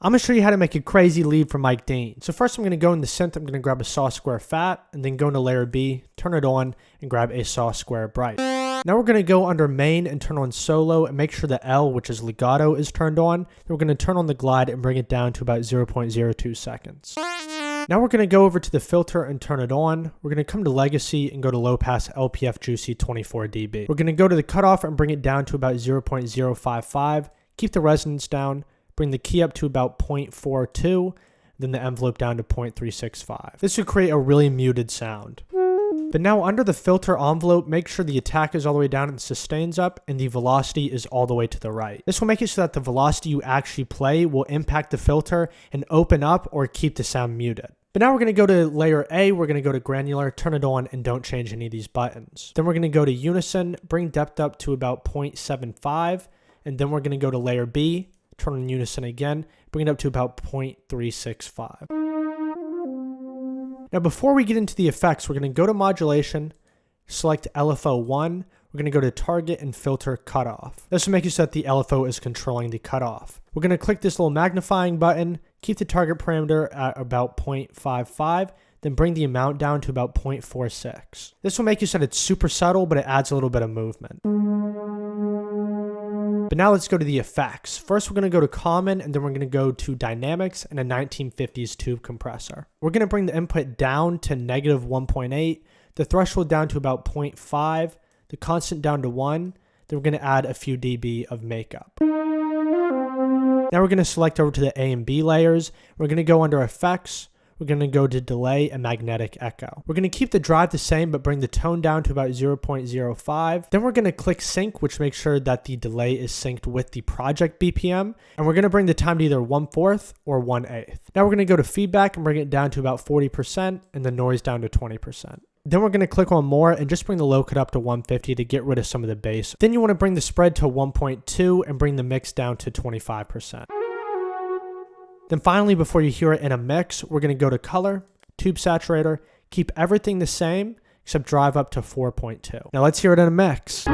I'm going to show you how to make a crazy lead for Mike Dean. So first I'm going to go in the synth, I'm going to grab a saw square fat, and then go into layer B, turn it on, and grab a saw square bright. Now we're going to go under main and turn on solo and make sure the L, which is legato, is turned on. Then we're going to turn on the glide and bring it down to about 0.02 seconds. Now we're going to go over to the filter and turn it on. We're going to come to legacy and go to low pass LPF juicy 24 dB. We're going to go to the cutoff and bring it down to about 0.055. Keep the resonance down. Bring the key up to about 0.42, then the envelope down to 0.365. This would create a really muted sound. But now under the filter envelope, make sure the attack is all the way down and the sustain's up, and the velocity is all the way to the right. This will make it so that the velocity you actually play will impact the filter and open up or keep the sound muted. But now we're going to go to layer A, we're going to go to granular, turn it on, and don't change any of these buttons. Then we're going to go to unison, bring depth up to about 0.75, and then we're going to go to layer B, turn on unison again, bring it up to about 0.365. Now before we get into the effects, we're going to go to modulation, select LFO 1, we're going to go to target and filter cutoff. This will make it so that the LFO is controlling the cutoff. We're going to click this little magnifying button, keep the target parameter at about 0.55, then bring the amount down to about 0.46. This will make it so that it's super subtle, but it adds a little bit of movement. But now let's go to the effects. First, we're going to go to common, and then we're going to go to dynamics and a 1950s tube compressor. We're going to bring the input down to negative 1.8, the threshold down to about 0.5, the constant down to 1, then we're going to add a few dB of makeup. Now we're going to select over to the A and B layers. We're going to go under effects. We're going to go to delay and magnetic echo. We're going to keep the drive the same, but bring the tone down to about 0.05. Then we're going to click sync, which makes sure that the delay is synced with the project BPM. And we're going to bring the time to either 1/4 or 1/8. Now we're going to go to feedback and bring it down to about 40% and the noise down to 20%. Then we're going to click on more and just bring the low cut up to 150 to get rid of some of the bass. Then you want to bring the spread to 1.2 and bring the mix down to 25%. Then finally, before you hear it in a mix, we're going to go to color, tube saturator, keep everything the same, except drive up to 4.2. Now let's hear it in a mix.